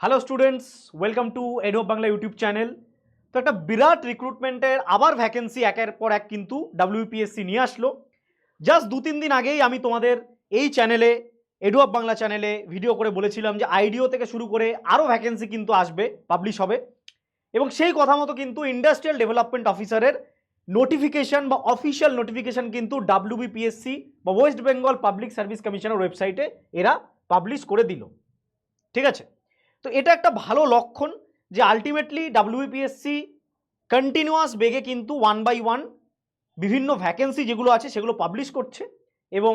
Hello students, welcome to Adobe Bangla YouTube channel. তো একটা বিরাট রিক্রুটমেন্টের আবার ভ্যাকেন্সি একের পর এক কিন্তু ডাব্লিউপিএসসি নিয়ে আসলো। জাস্ট 2-3 দিন আগেই আমি তোমাদের এই চ্যানেলে, এডোব বাংলা চ্যানেলে ভিডিও করে বলেছিলাম যে আইডিও থেকে শুরু করে আরও ভ্যাকেন্সি কিন্তু আসবে, পাবলিশ হবে। এবং সেই কথা মতো কিন্তু ইন্ডাস্ট্রিয়াল ডেভেলপমেন্ট অফিসারের নোটিফিকেশন বা অফিসিয়াল নোটিফিকেশন কিন্তু ডাব্লিউবিপিএসসি বা ওয়েস্ট বেঙ্গল পাবলিক সার্ভিস কমিশনের ওয়েবসাইটে এরা পাবলিশ করে দিল। ঠিক আছে, তো এটা একটা ভালো লক্ষণ যে আলটিমেটলি ডাব্লিউবিপিএসসি কন্টিনিউয়াস বেগে কিন্তু 1 বাই 1 বিভিন্ন ভ্যাকেন্সি যেগুলো আছে সেগুলো পাবলিশ করছে। এবং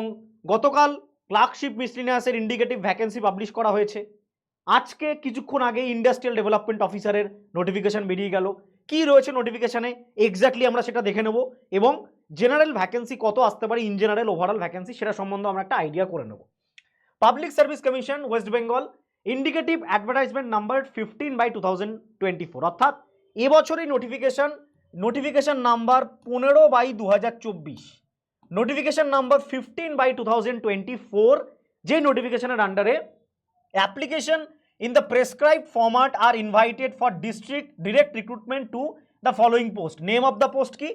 গতকাল ক্লার্কশিপ মিসলিনিয়াসের ইন্ডিকেটিভ ভ্যাকেন্সি পাবলিশ করা হয়েছে। আজকে কিছুক্ষণ আগে ইন্ডাস্ট্রিয়াল ডেভেলপমেন্ট অফিসারের নোটিফিকেশন বেরিয়ে গেল। কি রয়েছে নোটিফিকেশানে এক্স্যাক্টলি আমরা সেটা দেখে নেব এবং জেনারেল ভ্যাকেন্সি কত আসতে পারে, ইন জেনারেল ওভারঅল ভ্যাকেন্সি, সেটা সম্বন্ধে আমরা একটা আইডিয়া করে নেব। Public service commission West Bengal indicative advertisement number 15/2024, অর্থাৎ এবছরই নোটিফিকেশন নাম্বার 15/2024, নোটিফিকেশন নাম্বার 15/2024, যে নোটিফিকেশনের আন্ডারে application in the prescribed format are invited for district direct recruitment to the following post. Name of the post ki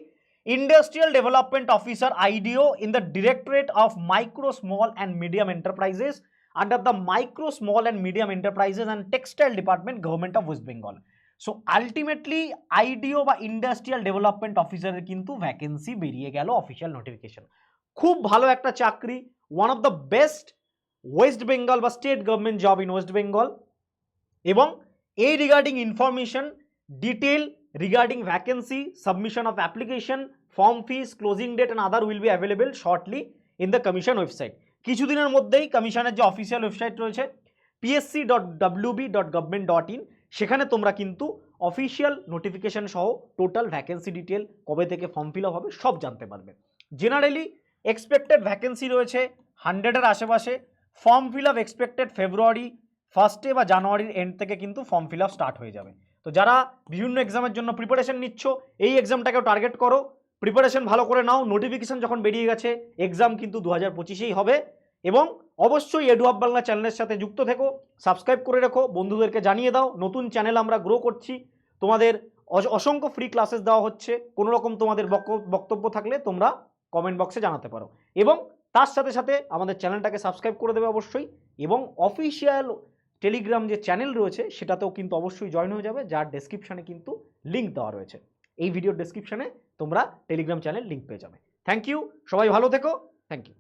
Industrial Development Officer IDO in the Directorate of Micro, Small and Medium Enterprises under the Micro, Small and Medium Enterprises and Textile Department, Government of West Bengal. So ultimately IDO বা Industrial Development Officer এর কিন্তু vacancy বেরিয়ে গেল, official notification. খুব ভালো একটা চাকরি, one of the best West Bengal বা state government job in West Bengal. এবং এই regarding information detail regarding vacancy, submission of application, form fees, closing date and other will be available shortly in the commission website. কিছুদিনের মধ্যেই কমিশনের যে অফিসিয়াল ওয়েবসাইট রয়েছে psc.wb.government.in, সেখানে তোমরা কিন্তু অফিসিয়াল নোটিফিকেশন সহ টোটাল ভ্যাকেন্সি ডিটেল, কবে থেকে ফর্ম ফিল আপ হবে, সব জানতে পারবে। জেনারেলি এক্সপেক্টেড ভ্যাকেন্সি রয়েছে 100-এর আশেপাশে। ফর্ম ফিল আপ এক্সপেক্টেড ফেব্রুয়ারি ফার্স্টে বা জানুয়ারির এন্ড থেকে কিন্তু ফর্ম ফিল আপ স্টার্ট হয়ে যাবে। তো যারা বিভিন্ন এক্সামের জন্য প্রিপারেশন নিচ্ছ, এই এক্সামটাকেও টার্গেট করো, প্রিপারেশন ভালো করে নাও। নোটিফিকেশন যখন বেরিয়ে গেছে, এক্সাম কিন্তু 2025-এই হবে। এবং অবশ্যই এডুয়াব বাংলা চ্যানেলের সাথে যুক্ত থেকো, সাবস্ক্রাইব করে রেখো, বন্ধুদেরকে জানিয়ে দাও। নতুন চ্যানেল আমরা গ্রো করছি, তোমাদের অসংখ্য ফ্রি ক্লাসেস দেওয়া হচ্ছে। কোনো রকম তোমাদের বক্তব্য থাকলে তোমরা কমেন্ট বক্সে জানাতে পারো। এবং তার সাথে সাথে আমাদের চ্যানেলটাকে সাবস্ক্রাইব করে দেবে অবশ্যই। এবং অফিসিয়াল টেলিগ্রাম যে চ্যানেল রয়েছে সেটাতেও কিন্তু অবশ্যই জয়েন হয়ে যাবে, যার ডেসক্রিপশানে কিন্তু লিঙ্ক দেওয়া রয়েছে। এই ভিডিওর ডেসক্রিপশানে তোমরা টেলিগ্রাম চ্যানেল লিঙ্ক পেয়ে যাবে। থ্যাংক ইউ, সবাই ভালো থেকো, থ্যাংক ইউ।